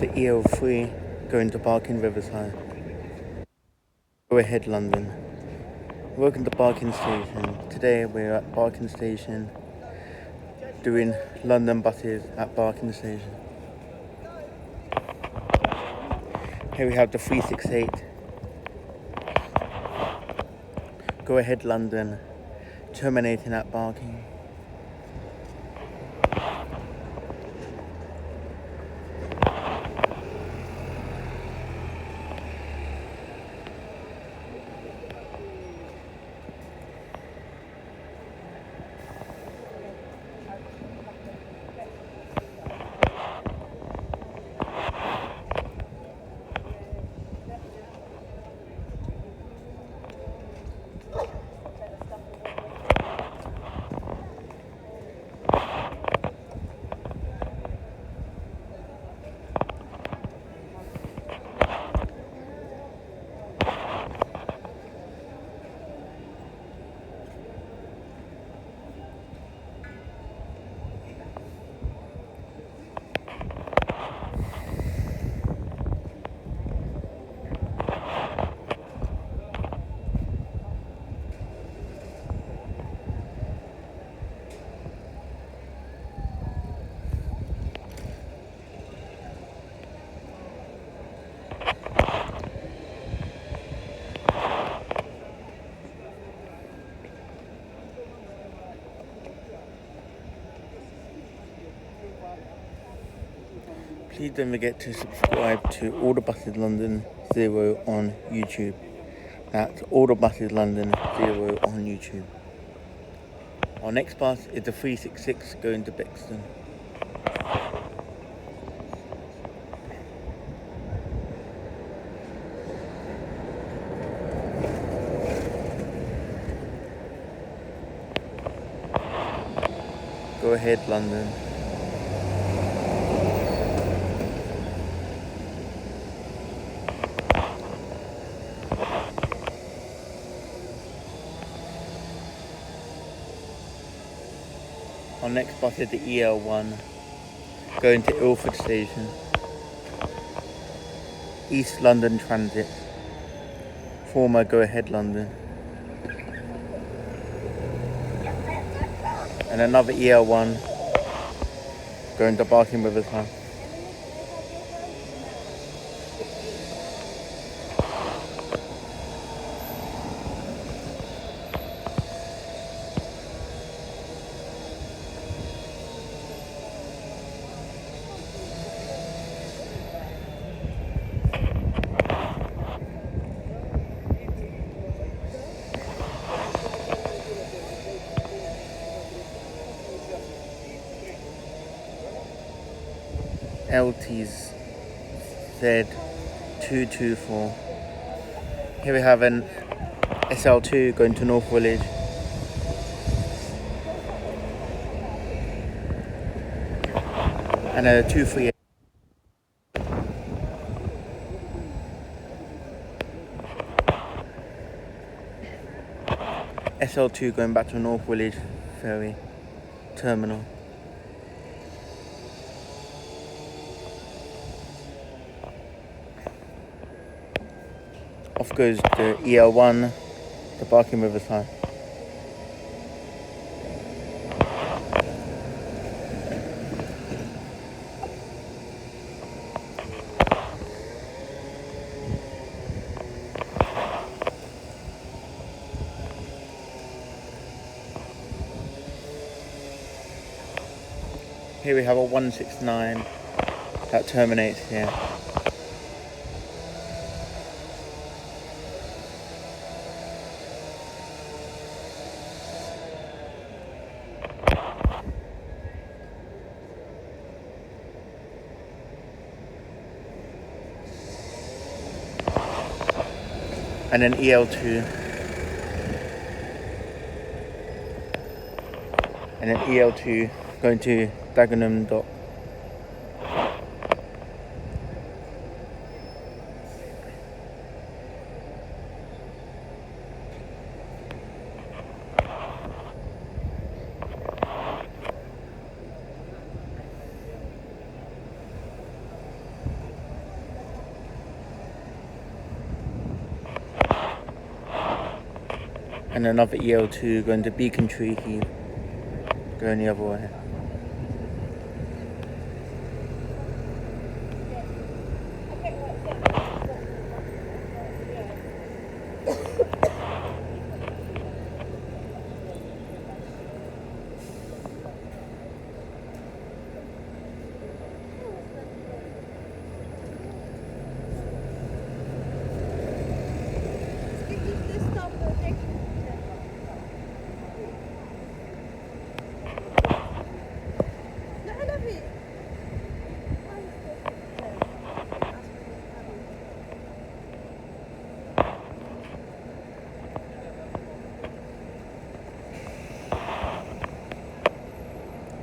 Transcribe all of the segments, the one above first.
the EL3 going to Barking Riverside. Go ahead, London. Welcome to Barking Station. Today we're at Barking Station doing London buses at Barking Station. Here we have the 368. Go ahead, London, terminating at Barking. Please don't forget to subscribe to All the Buses London 0 on YouTube. That's All the Buses London 0 on YouTube. Our next bus is the 366 going to Bexton. Go ahead, London. Our next bus is the EL1 going to Ilford Station. East London Transit. Former Go Ahead London. And another EL1 going to Barking Riverside. LT's Z224. Here we have an SL2 going to North Village. And a 238. SL2 going back to North Village Ferry Terminal. Off goes the EL1, the Barking Riverside. Here we have a 169 that terminates here. And then EL2. And then EL2 going to Dagenham Dock. And another EL2 going to Beacon Tree Heath, going the other way.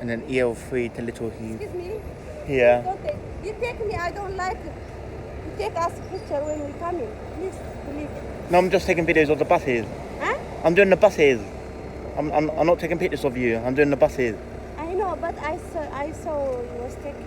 And then EL3 to Little Heath. Excuse me? Yeah. Don't take, you take me, I don't like it. You take us a picture when we come in. Please, believe. No, I'm just taking videos of the buses. Huh? I'm doing the buses. I'm not taking pictures of you. I'm doing the buses. I know, but I saw you was taking.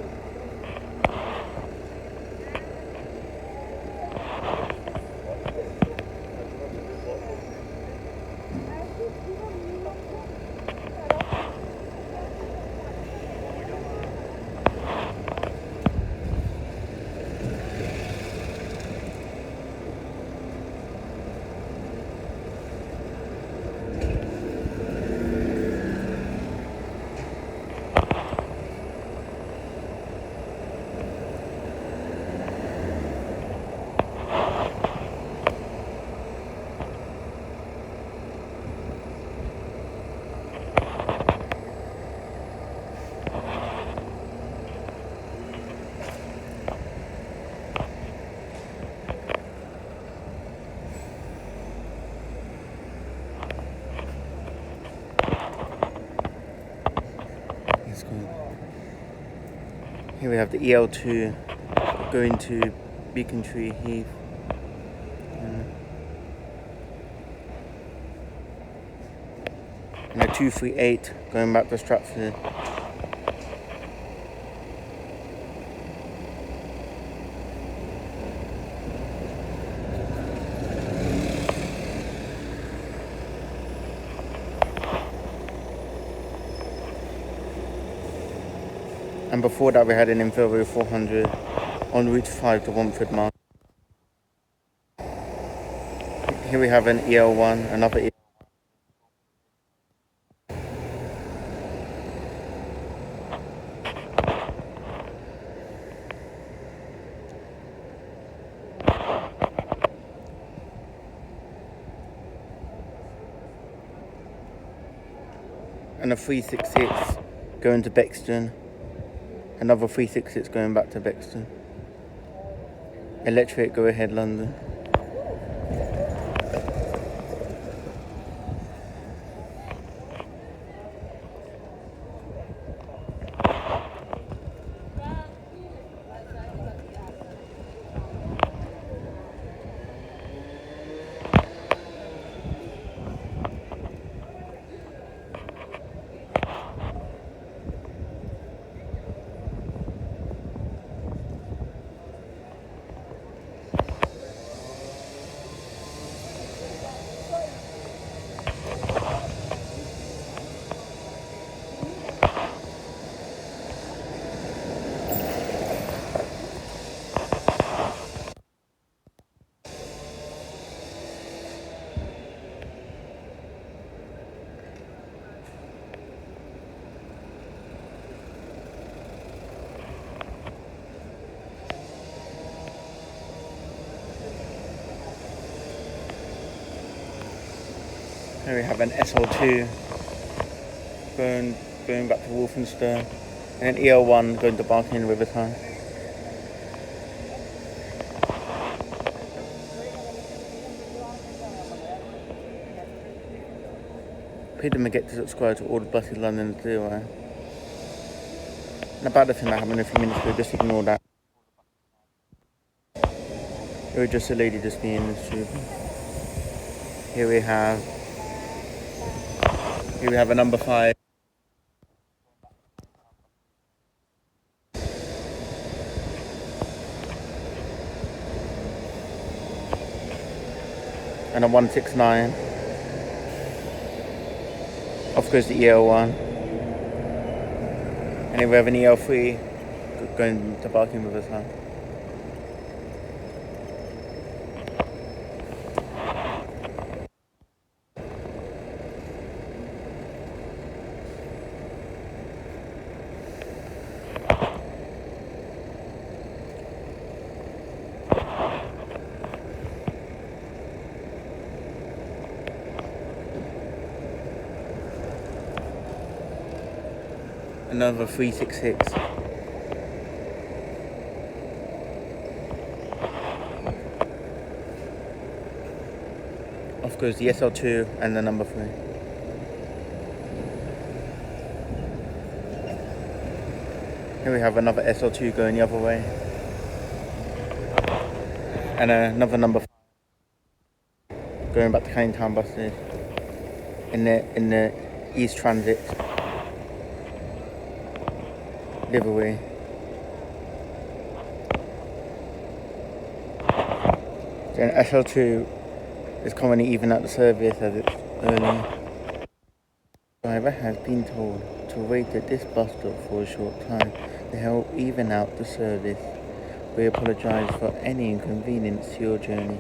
Here we have the EL2 going to Beacon Tree Heath. And a 238 going back to Stratford. And before that we had an Inferior 400 on Route 5 to Romford Market. Here we have an EL1, another EL1. And a 366 going to Bexton. Another 366 going back to Bexton. Electric, go ahead London. Here we have an SL2 going back to Walthamstow, and an EL1 going to Barking Riverside. Please don't forget to subscribe to all the buses London Zero. And about the thing that happened a few minutes ago, just ignore that. It was just a lady just being stupid. Here we have a number 5. And a 169. Off goes the EL1. And then we have an EL3 going to Barking with us now. Another 366. Off goes the SL2 and the number 3. Here we have another SL2 going the other way. And another number 5 going back to Canning Town buses in the East Transit livery. Then SL2 is currently even out the service as it's early. The driver has been told to wait at this bus stop for a short time to help even out the service. We apologise for any inconvenience to your journey.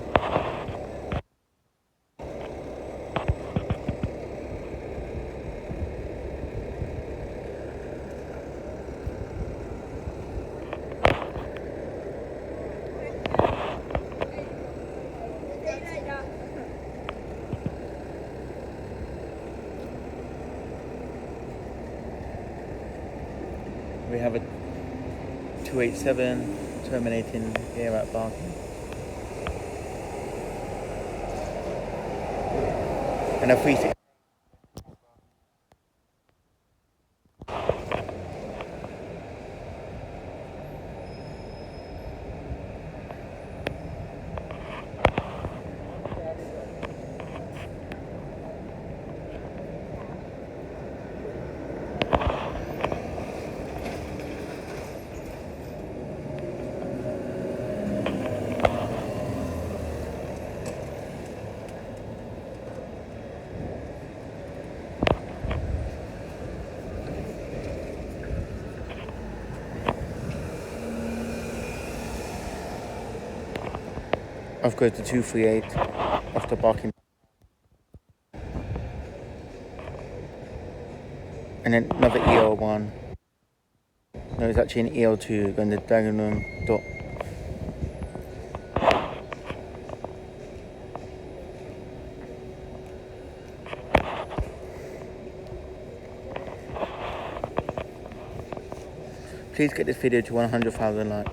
We have a 287 terminating here at Barking. And a 36. Off goes the 238 off the Barking. And then another EL1. No, it's actually an EL2 going to Dagenham Dock. Please get this video to 100,000 likes.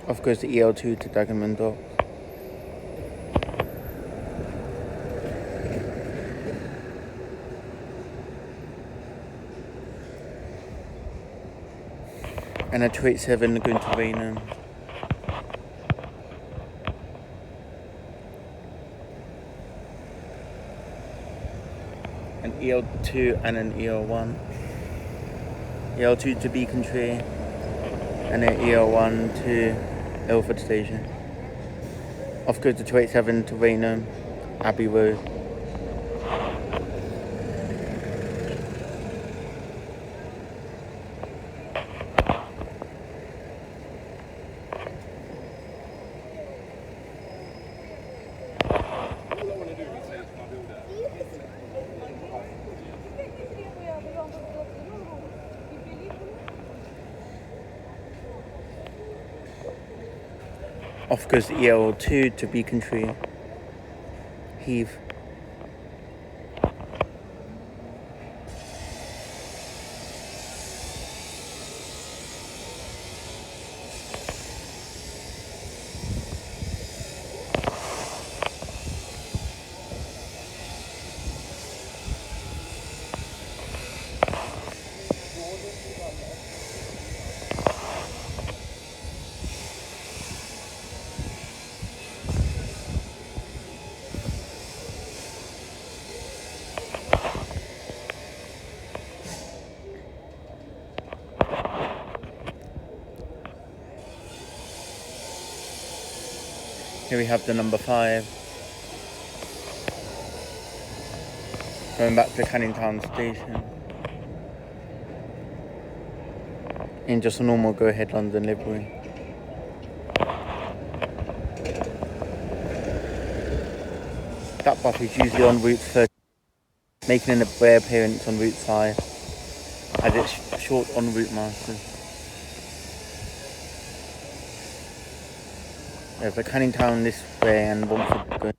Off goes the EL2 to Dagenham Dock. And a 287 going to Rainham. An EL2 and an EL1. EL2 to Beaconsfield and an EL1 to Ilford Station. Off goes the 287 to Rainham, Abbey Road. Off goes the EL2 to Beaconsfield, Heath. Here we have the number 5. Going back to Canning Town station. In just a normal Go Ahead London livery. That bus is usually on Route 30, making an rare appearance on Route 5, as it's short on Route Masters. There's a Canning Town this way and Romford going.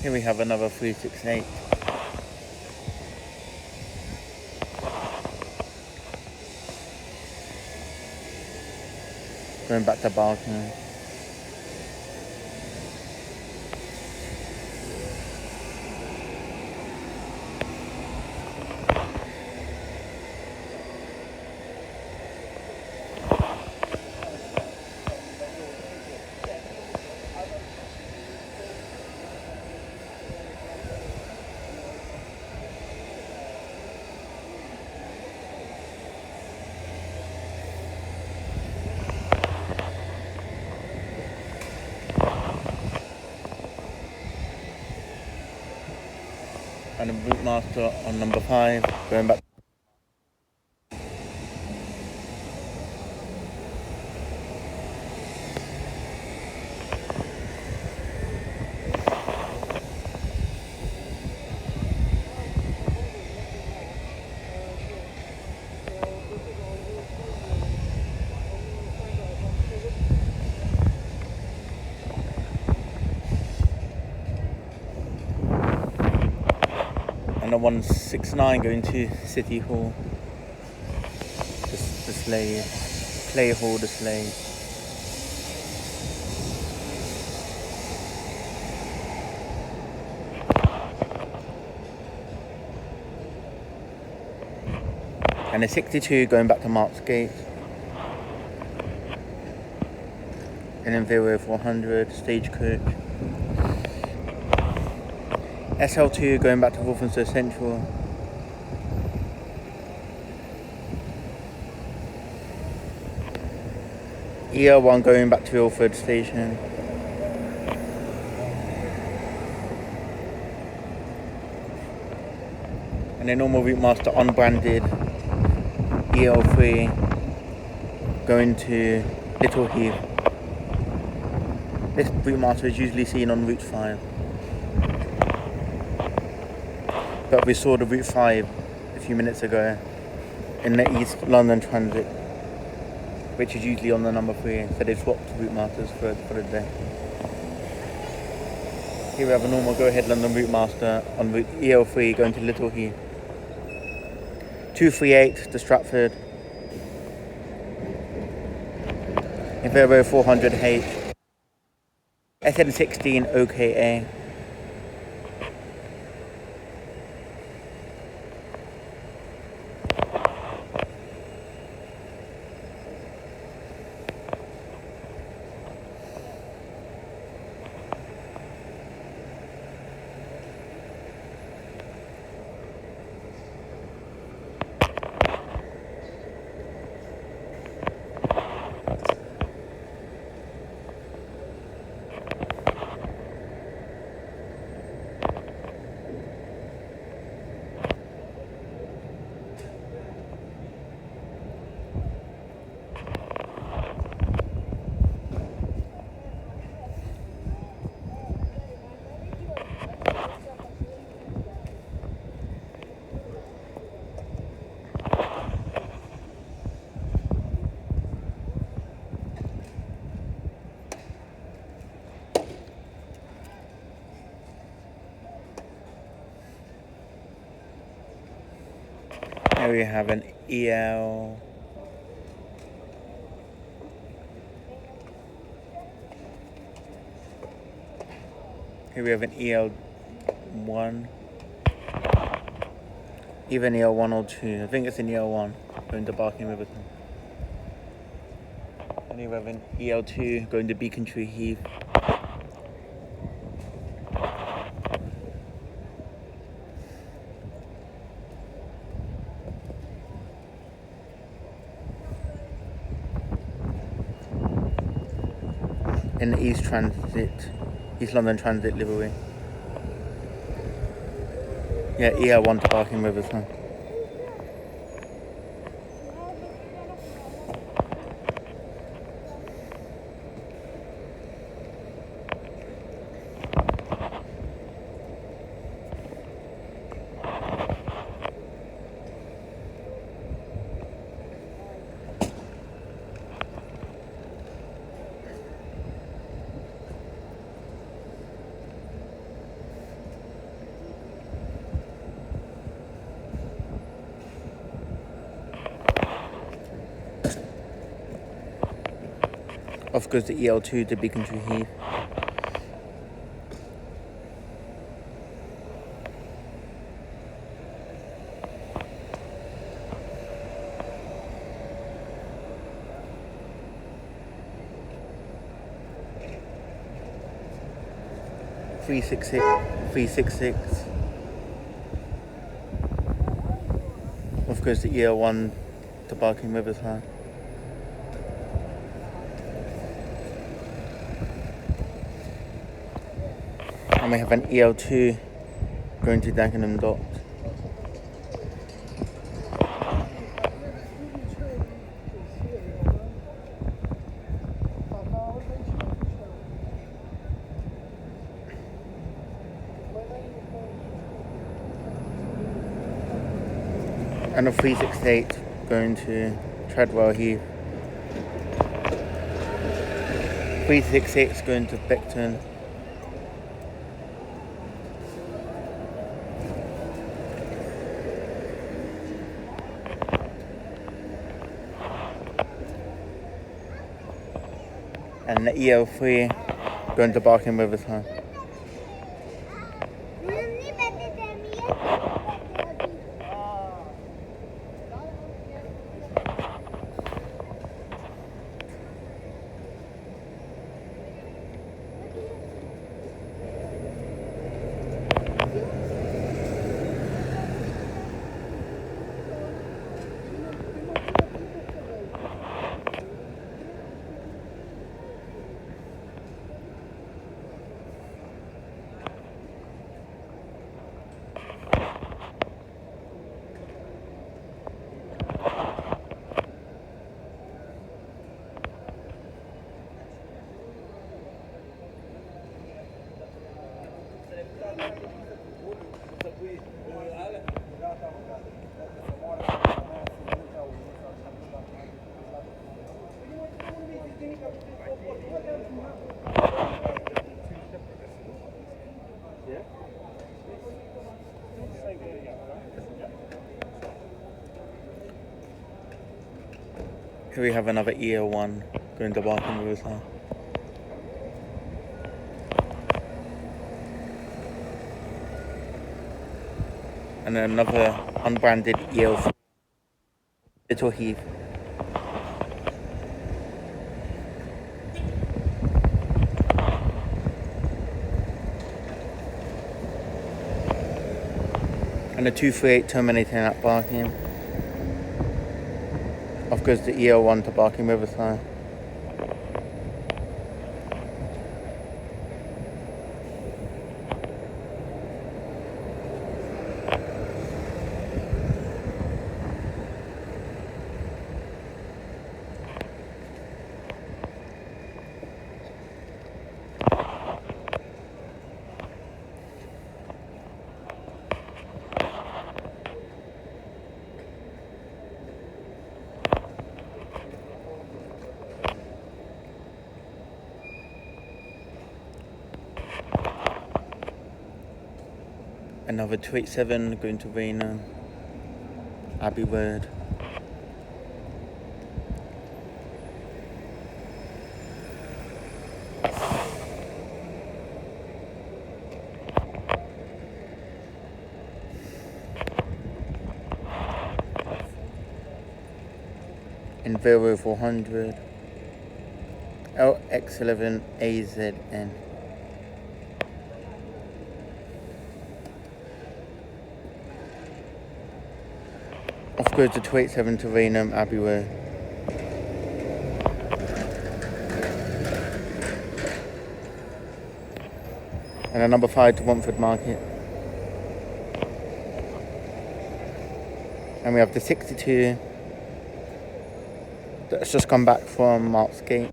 Here we have another 368. Going back to Barking. And a Route Master on number 5, going back. And a 169 going to City Hall. The sleigh, Clay Hall, the sleigh. And a 62 going back to Marks Gate. And then 0400 Stagecoach. SL2 going back to Walthamstow Central. EL1 going back to Ilford Station. And then normal Route Master unbranded EL3 going to Little Heath. This Route Master is usually seen on Route 5. But we saw the Route 5 a few minutes ago in the East London Transit, which is usually on the number 3, so they've swapped Route Masters for the day. Here we have a normal Go Ahead London Route Master on Route EL3 going to Little Heath. 238 to Stratford. Infero 400H. SN16 OKA. Here we have an EL. Here we have an EL1. Even EL1 or 2. I think it's an EL1 going to Barking Riverton. And here we have an EL2 going to Beacon Tree Heath. In the East London Transit livery. Yeah, EL1 to Barking Riverton. Off goes the EL2 to Beacon Tree Heath. (366) Off goes the EL1 to Barking Riverside. And we have an EL2 going to Dagenham Docks. And a 368 going to Treadwell Heath. 366 going to Beckton. And the EL3 going to Barking Riverside. Here we have another EL1 going to Barking Riverside. And then another unbranded EL4 Little Heath. And a 238 terminating at Barking. Off goes the EL1 to Barking Riverside. Another 287 going to Raynham. Abbey Road. Enviro 400. LX11 AZN. Off goes the 287 to Raynham, Abbey Road. And a number 5 to Watford Market. And we have the 62 that's just come back from Marks Gate.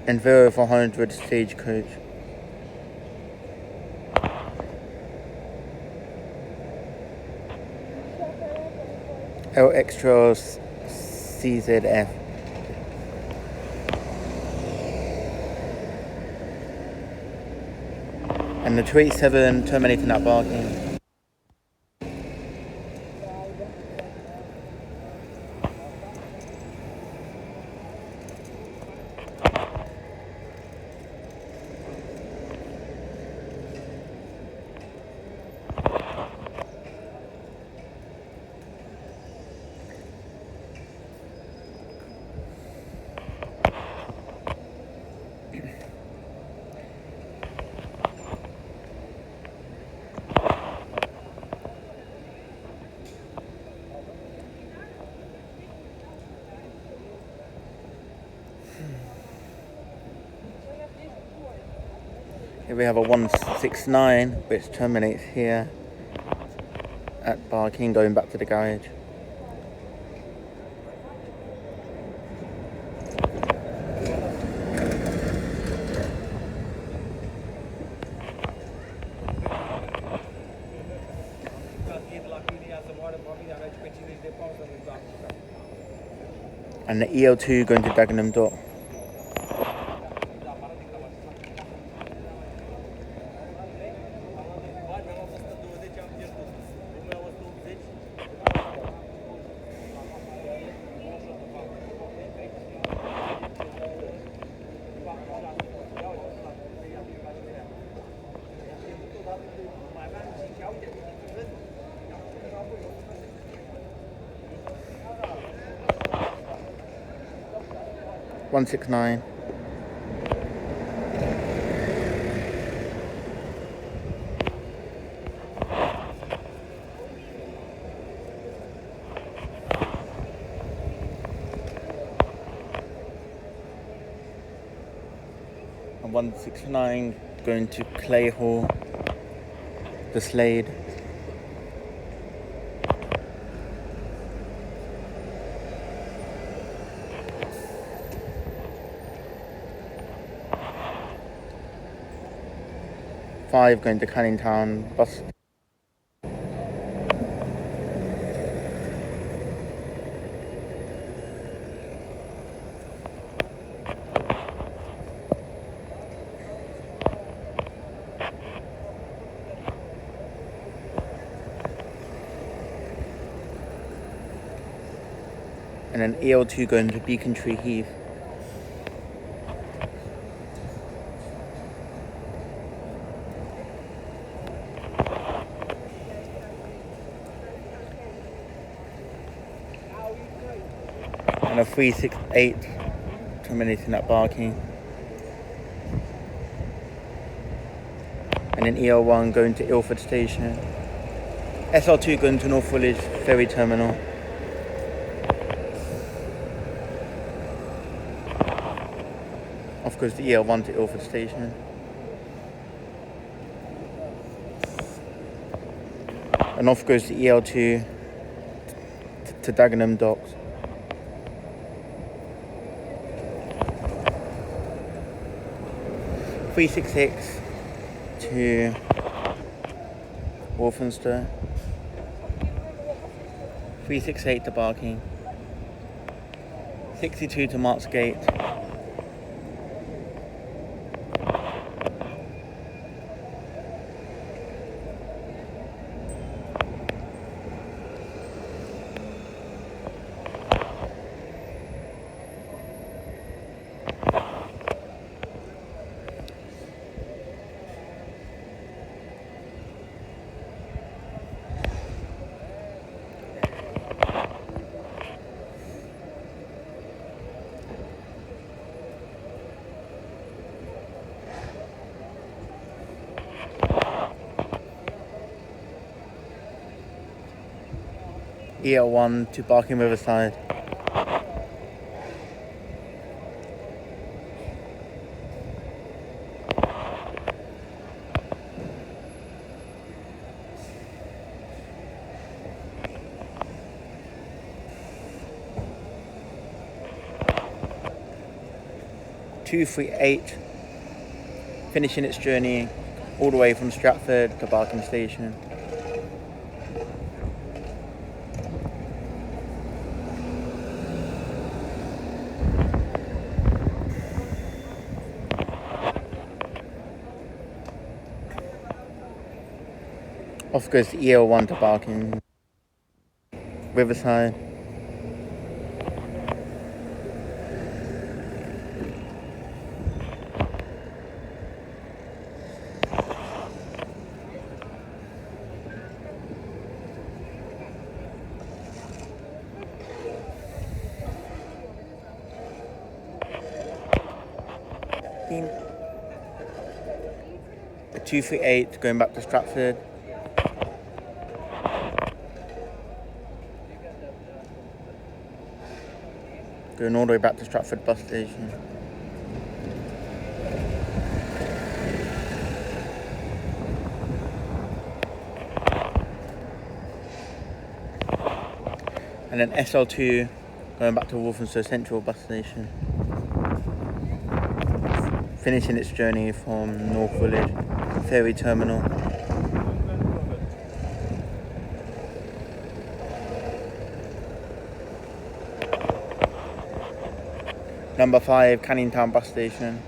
And Enviro 400 Stagecoach. LX Trails CZF. And the 287 terminating that barking. Here we have a 169 which terminates here at Barking, going back to the garage. And the EL2 going to Dagenham Dock. .169. And 169 going to Clay Hall, the Slade. Five going to Canning Town bus. And then EL2 going to Beacon Tree Heath. And a 368 terminating at Barking. And then EL1 going to Ilford Station. SL2 going to North Woolwich Ferry Terminal. Off goes the EL1 to Ilford Station. And off goes the EL2 to Dagenham Docks. .366 to Walthamstow. 368 to Barking. 62 to Marks Gate. EL1 to Barking Riverside. (238) finishing its journey all the way from Stratford to Barking Station. Off goes the EL1 to Barking Riverside. The 238 going back to Stratford. Going all the way back to Stratford bus station. And then SL2 going back to Walthamstow Central bus station. Finishing its journey from North Village Ferry Terminal. Number 5, Canning Town bus station.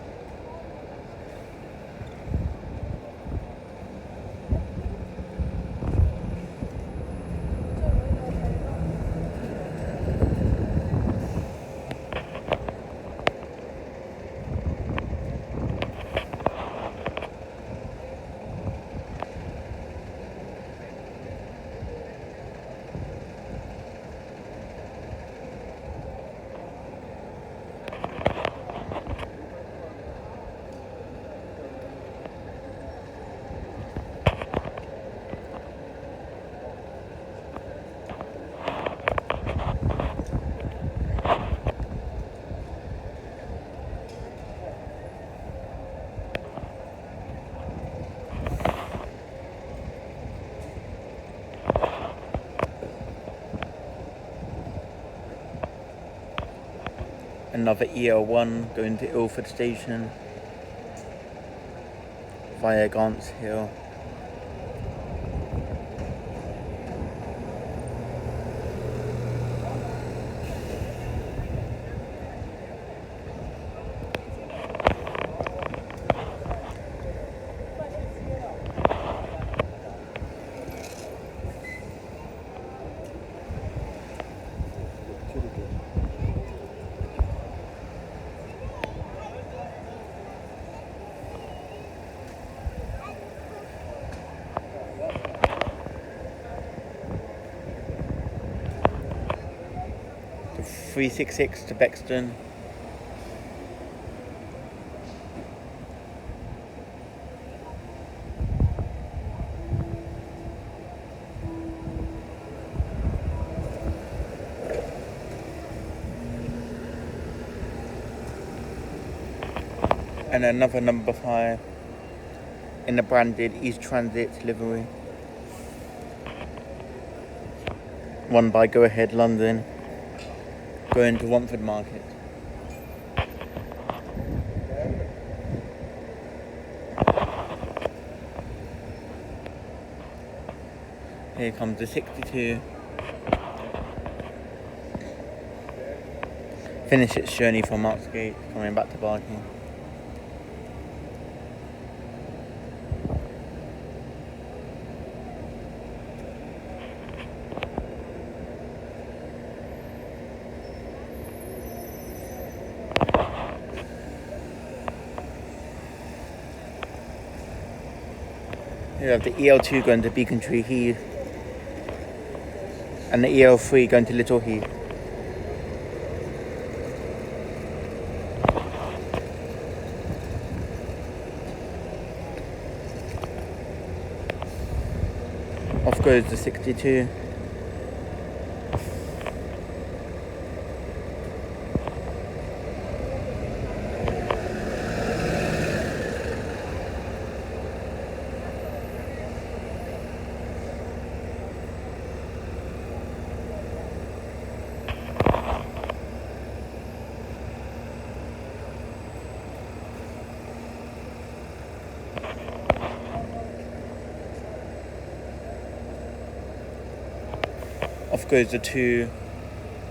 Another EL1 going to Ilford Station via Gants Hill. The 366 to Bexton. And another number 5 in the branded East Transit livery. Run by Go Ahead London, going to Romford Market. Here comes the 62. Finish its journey from Marksgate, coming back to Barking. You have the EL2 going to Beaconstree Heath and the EL3 going to Little Heath. Off goes the 62. off goes the two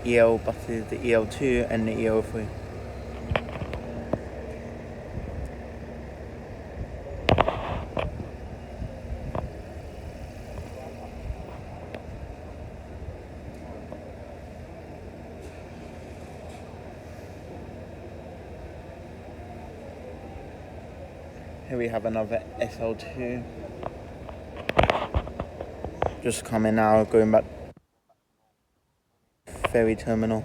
EL buses, the EL2 and the EL3. Here we have another SL2. Just coming now, going back ferry terminal.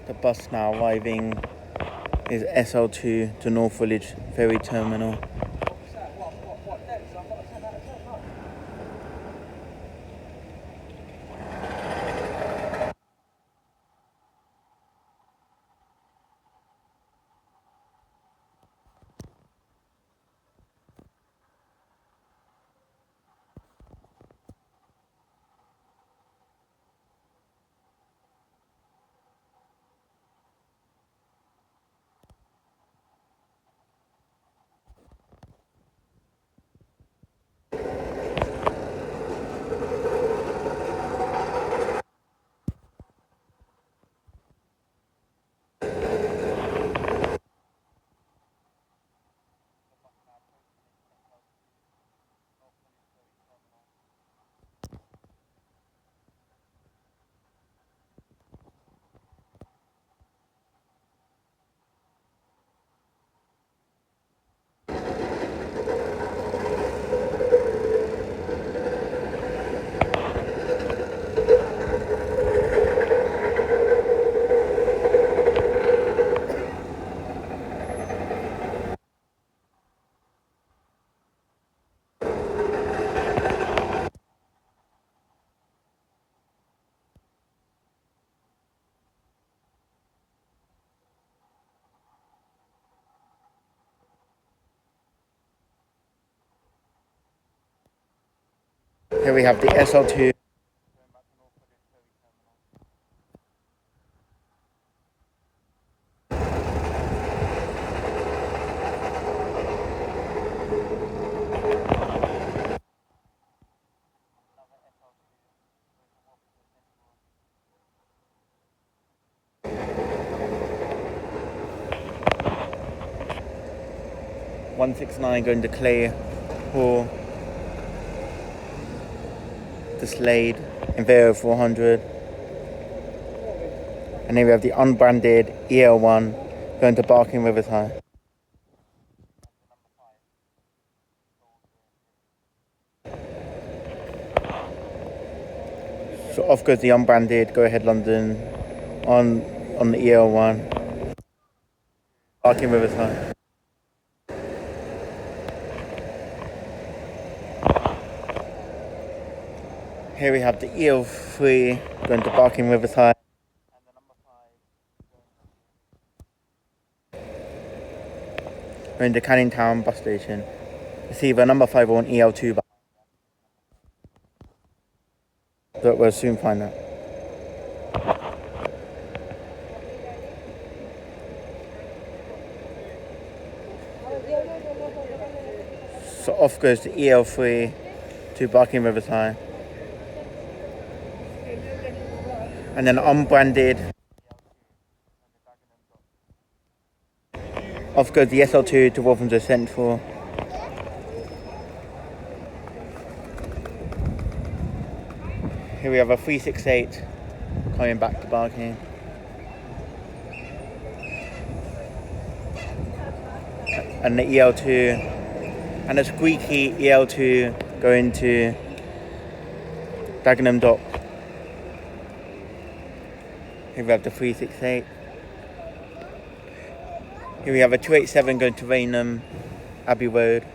The bus now arriving is SL2 to North Village ferry terminal. Here we have the SL2. (169) going to Clay Hall, to Slade, Enviro 400. And then we have the unbranded EL1 going to Barking Riverside. So off goes the unbranded Go Ahead London on the EL1, Barking Riverside. Here we have the EL3 going to Barking Riverside. Going to Canning Town bus station. It's either number 5 or an EL2 bus. But we'll soon find out. So off goes the EL3 to Barking Riverside. And then unbranded, off goes the SL2 to Walthamstow Central. Here we have a 368 coming back to Barking. And the EL2, and a squeaky EL2 going to Dagenham Dock. Here we have the 368. Here we have a 287 going to Rainham Abbey Road.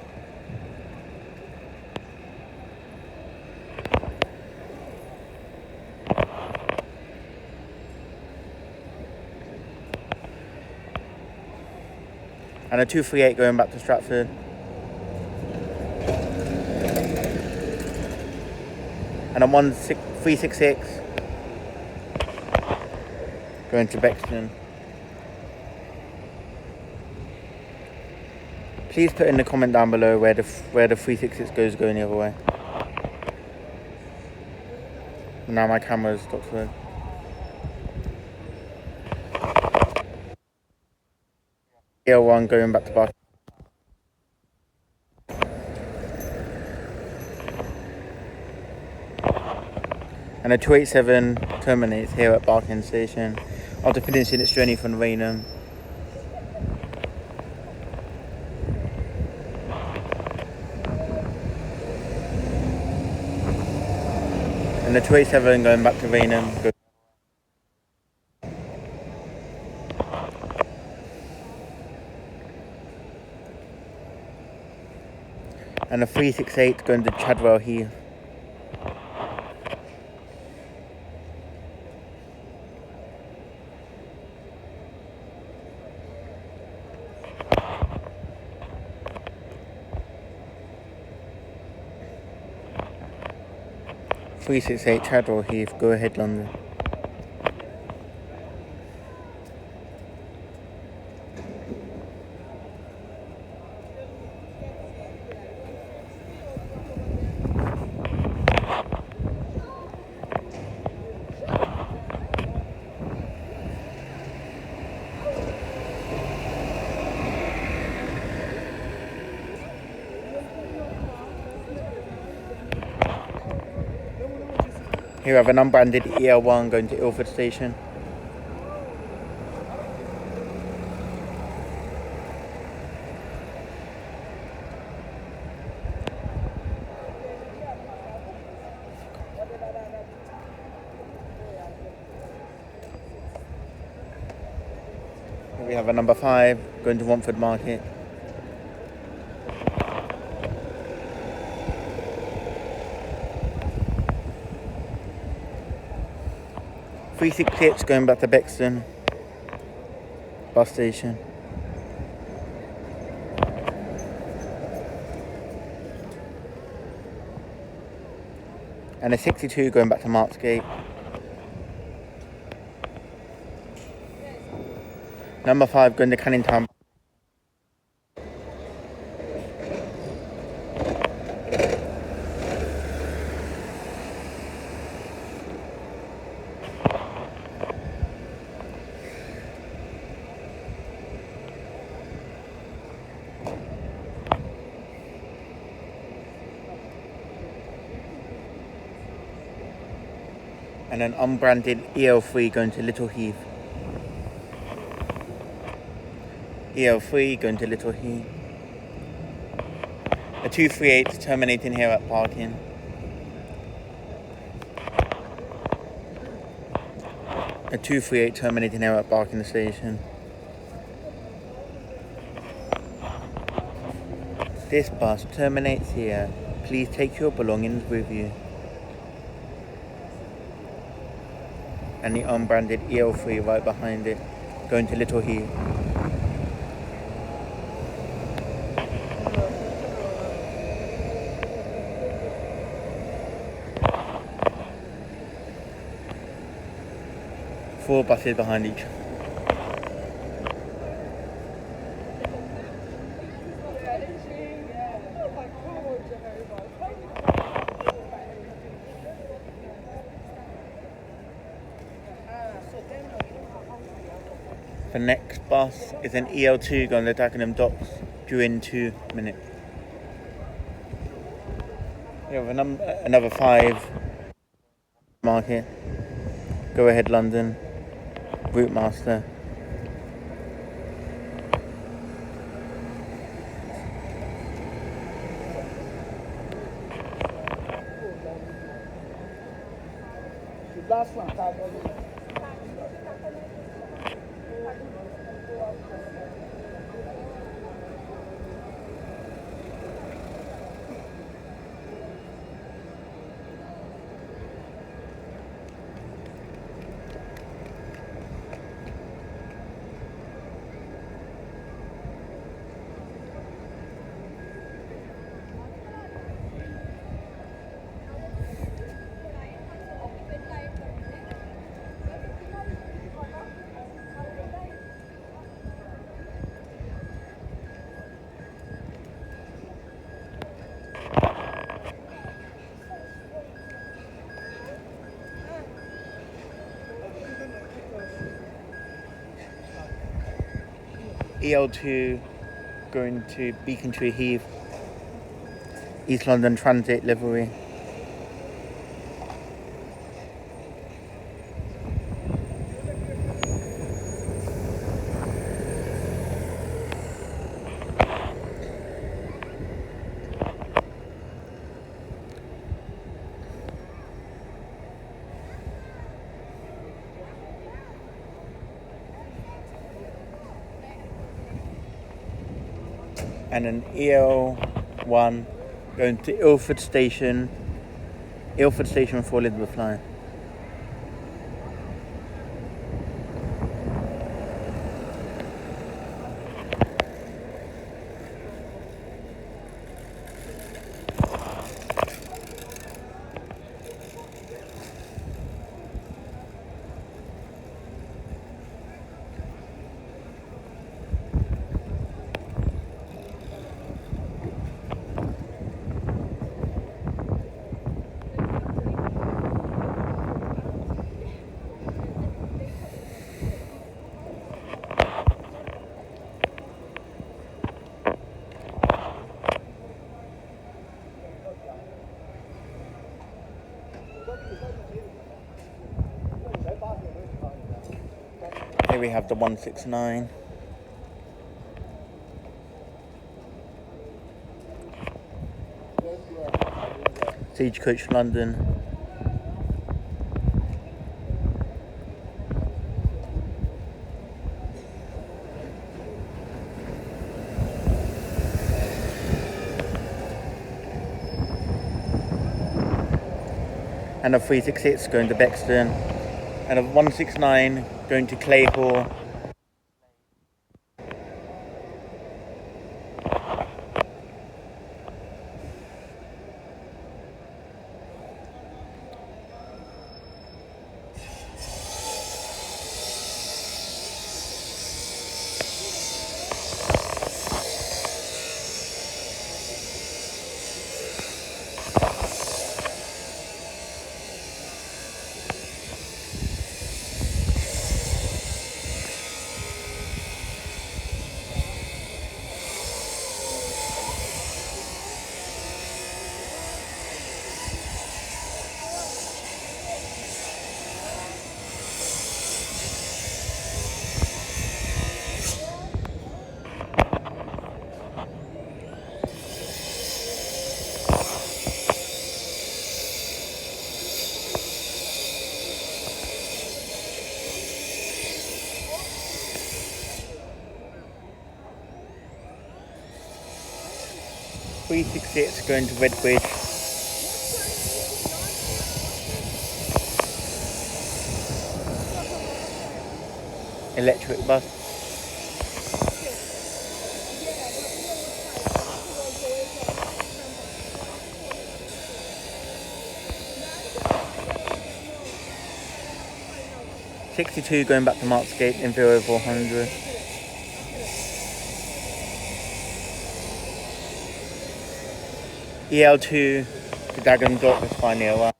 And a 238 going back to Stratford. And a 366 going to Bexton. Please put in the comment down below where the 366 goes going the other way. Now my camera's stopped working. EL1 going back to Barking. And a 287 terminates here at Barking Station after finishing its journey from Rainham. And the 287 going back to Rainham. And a 368 going to Chadwell Heath. Chadwell Heath, go ahead London. Here we have an unbranded EL1 going to Ilford Station. Here we have a number 5 going to Romford Market. Three 368 going back to Bexton bus station. And a 62 going back to Marksgate. Number 5 going to Canning Town. And an unbranded EL3 going to Little Heath. EL3 going to Little Heath. A 238 terminating here at Barking. A 238 terminating here at Barking Station. This bus terminates here. Please take your belongings with you. And the unbranded EL3 right behind it, going to Little Heath. Four buses behind each. The next bus is an EL2 going to Dagenham Docks due in 2 minutes. We have another 5 Market. Go ahead London. Route Master. EL2 going to Beaconsfield Heath, East London Transit livery. And an EL1 going to Ilford Station for Elizabeth Line. Here we have the 169. Stagecoach London. And a 366 going to Bexton. And a 169 going to Clayhall. .368 going to Redbridge. Electric bus. .62 going back to Marksgate in 0400. EL2 to Dagenham Dock is fine here. Well.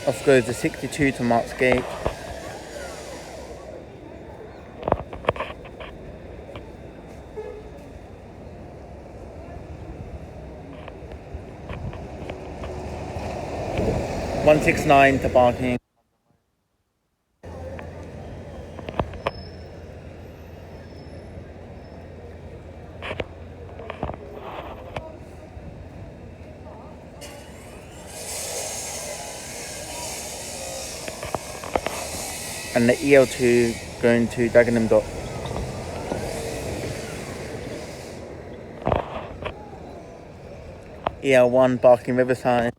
Off goes the 62 to Marksgate. .169 to Barking. And the EL2 going to Dagenham Dock. EL1 Barking Riverside.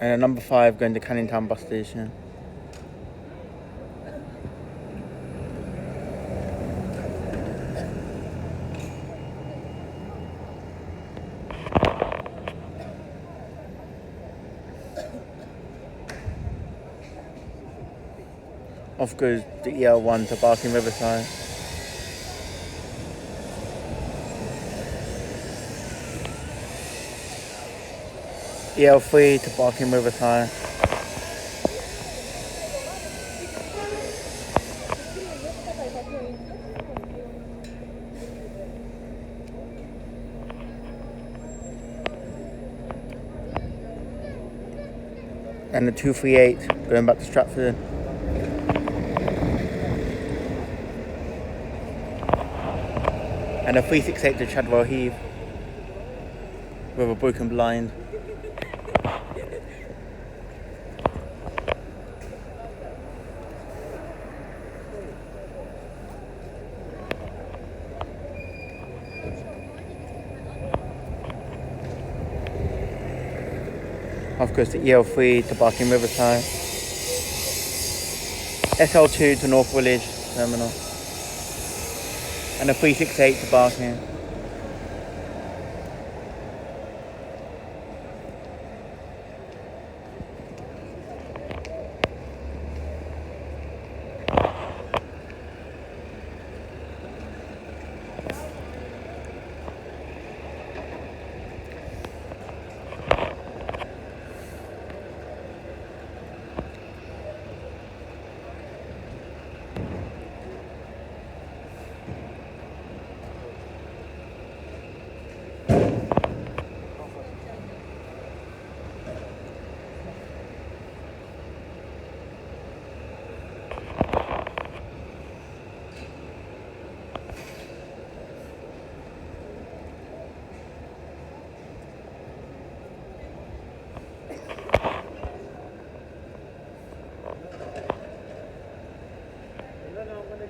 And at number 5 going to Canning Town bus station. Off goes the EL1 to Barking Riverside. EL3 to Barking Riverside. And the 238 going back to Stratford. And a 368 to Chadwell Heath with a broken blind. Off goes the EL3 to Barking Riverside. SL2 to North Village Terminal. And a 368 to Barking.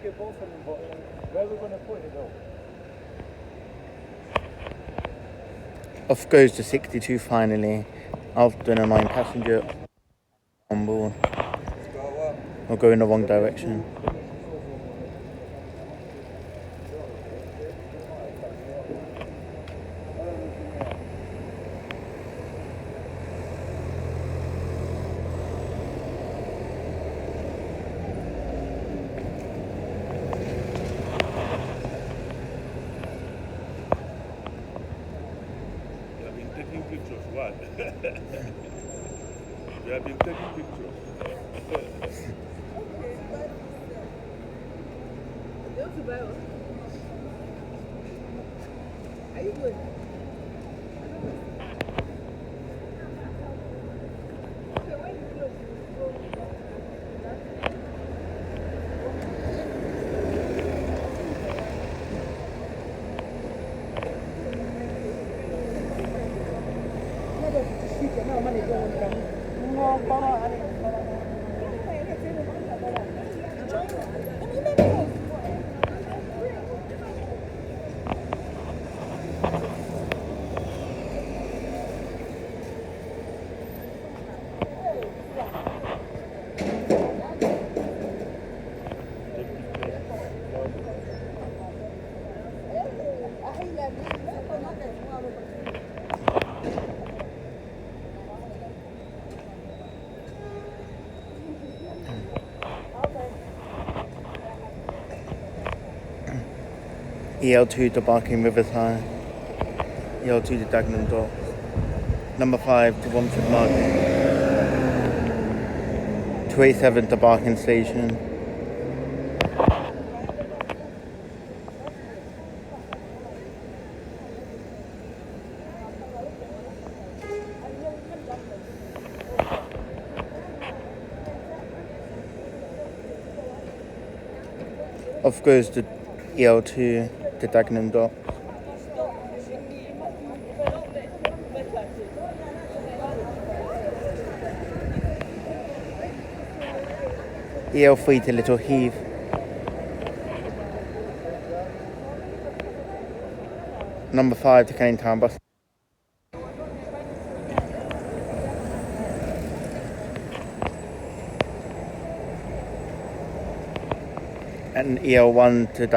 Get both of them, but where are we going to put it though? Off goes the 62 finally, after a 9 passenger on board. Or go in the wrong direction. Pictures, what? We have been taking pictures. Are you good? EL2 to Barking Riverside. EL2 to Dagenham Docks. Number 5 to Romford Market. 287 to Barking Station. Off goes the EL2 to Dagenham Docks. EL3 to Little Heath. Number 5 to Canning Town bus. and EL1 to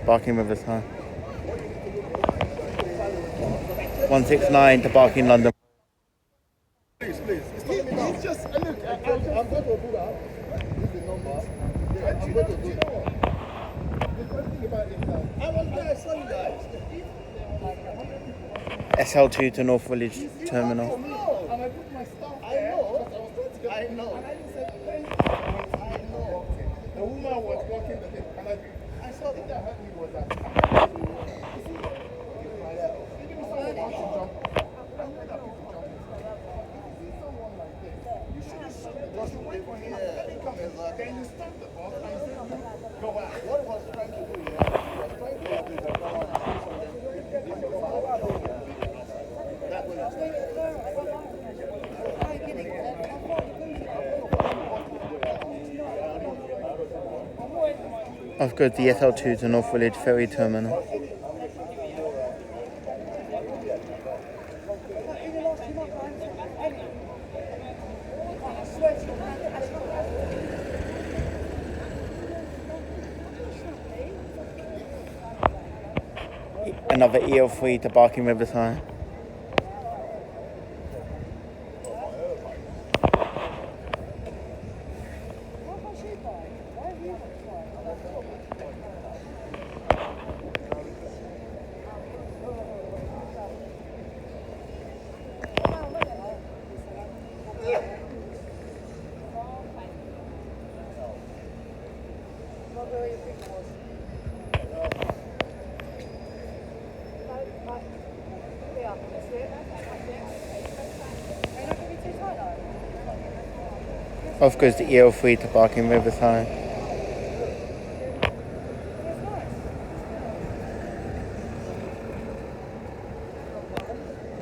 Barking Riverside. 169 to Barking London. Please. It's just, look, I'm going to do that. This is the number. Yeah, I'm going to do it. The funny thing about it now, I was there, I saw you guys. SL2 to North Village Terminal. And I put my stuff there. I know. And I just said, thank you. I know. The woman was walking the thing. And I saw it that hurt me was that. Even if someone wants to jump, I know that people jump. You should just wait for him. Let him come in. Then you stop the bus and say, go out. What he was trying to do here, he was trying to do the power and say something. That's what it's like. I've got the SL2 to North Village Ferry Terminal. Another EL3 to Barking Riverside. Off goes the EL3 to Barking Riverside.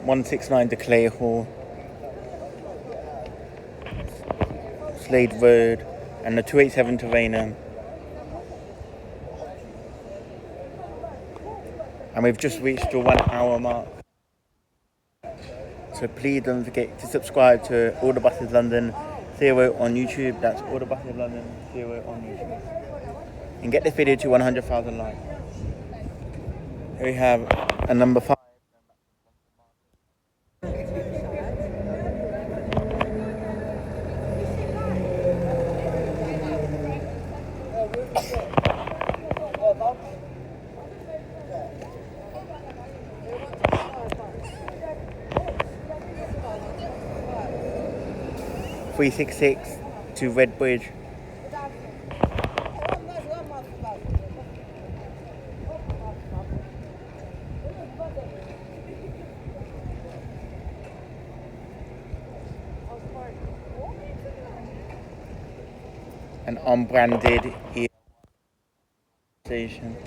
(169) to Clay Hall, Slade Road, and the 287 to Raynham. And we've just reached the 1 hour mark. So please don't forget to subscribe to All the Buses London 0 on YouTube. That's All the Buses London 0 on YouTube. And get this video to 100,000 likes. Here we have a number 5. (366) to Redbridge. An unbranded station.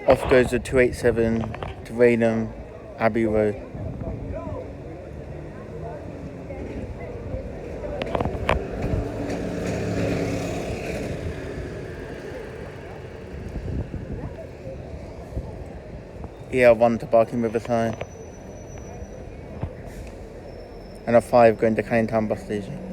Off goes the 287 to Raynham Abbey Road. EL1 to Barking Riverside. And a 5 going to Canning Town bus station.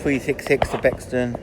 366 to Bexton.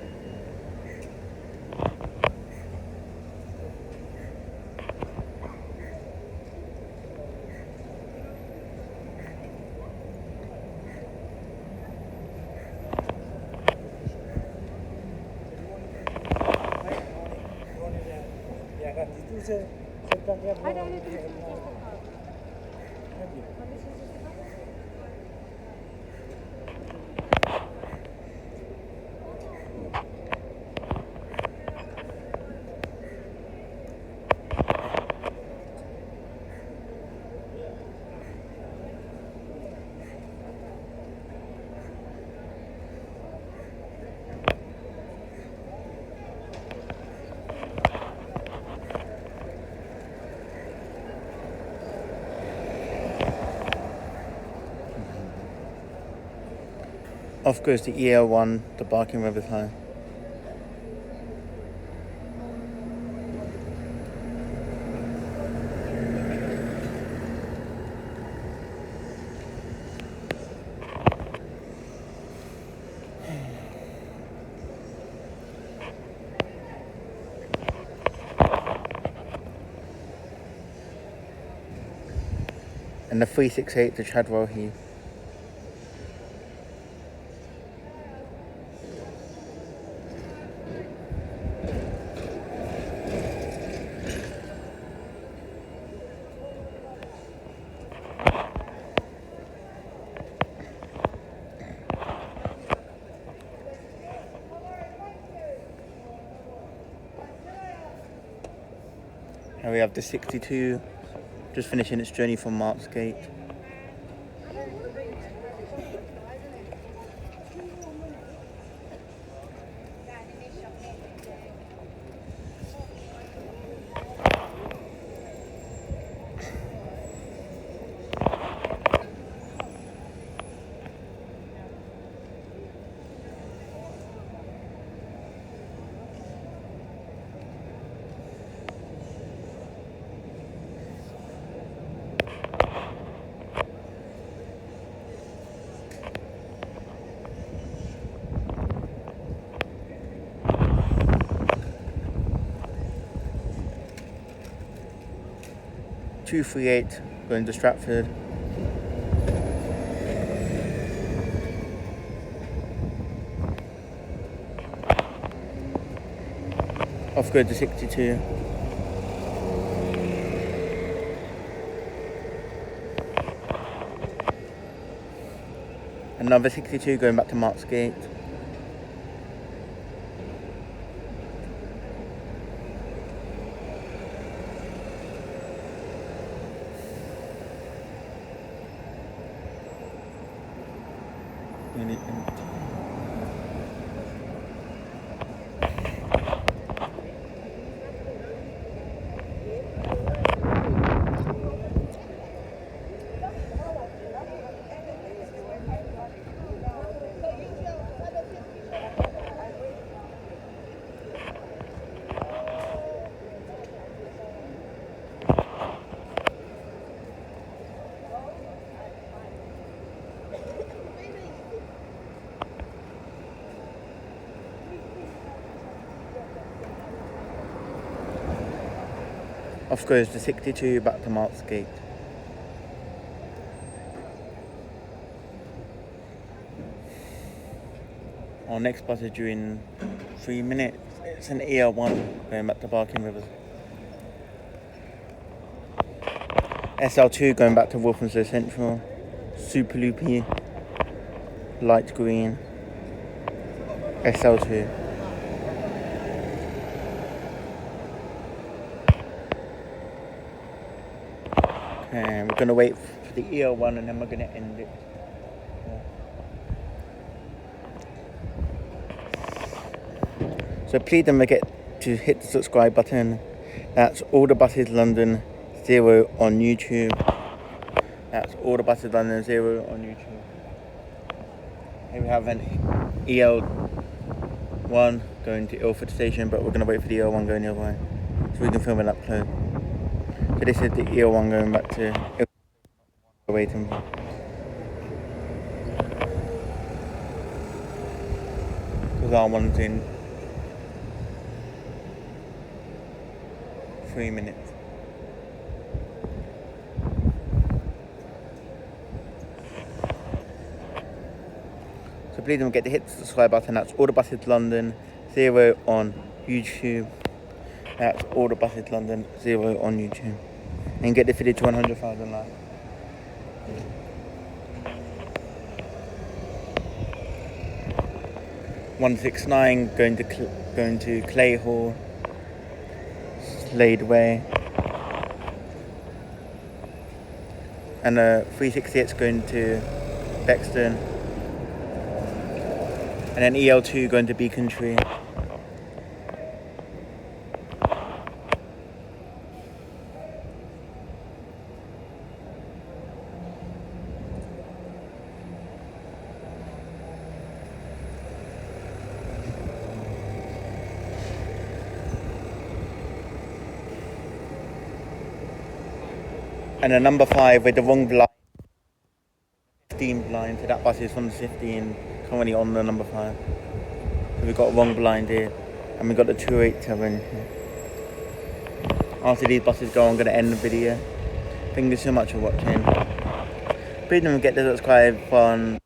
Off goes the EL1 to Barking River High. And the 368 to Chadwell Heath. And we have the 62 just finishing its journey from Marks Gate. .238 going to Stratford. Off go to 62. Another 62 going back to Marks Gate. Nearly empty. Off goes the 62 back to Marks Gate. Our next bus is due in 3 minutes. It's an EL1 going back to Barking Rivers. SL2 going back to Walthamstow Central. Super Loopy, light green. SL2. And we're going to wait for the EL1 and then we're going to end it. So please don't forget to hit the subscribe button. That's All the Buses London 0 on YouTube. That's All the Buses London 0 on YouTube. Here we have an EL1 going to Ilford Station, but we're going to wait for the EL1 going the other way so we can film it up close. So this is the EL1 going back to Ilford, waiting. because our one's in 3 minutes. So please don't forget to hit the subscribe button. That's All the Buses London 0 on YouTube. That's All the Buses London 0 on YouTube. And get this video to 100,000 likes. $169 going to Clay Hall, Slade Way, and 368's going to Bexton, and then EL2 going to Beacon Tree. And a number 5 with the wrong blind, 15 blind, so that bus is from the 15, currently on the number 5. So we've got a wrong blind here, and we've got the 287 here. After these buses go, I'm going to end the video. Thank you so much for watching. Please don't forget to subscribe on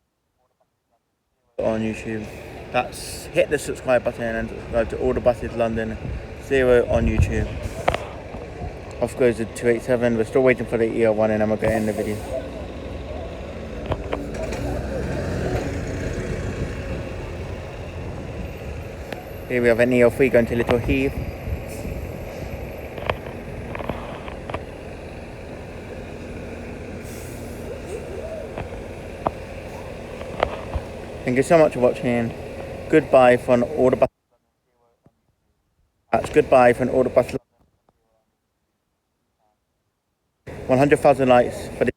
YouTube. That's hit the subscribe button and subscribe to All the Buses London 0 on YouTube. Off goes the 287. We're still waiting for the EL1 and then we're going to end the video. Here we have an EL3 going to Little Heath. Thank you so much for watching. Goodbye from All the Buses. That's goodbye from All the Buses. 100,000 likes for the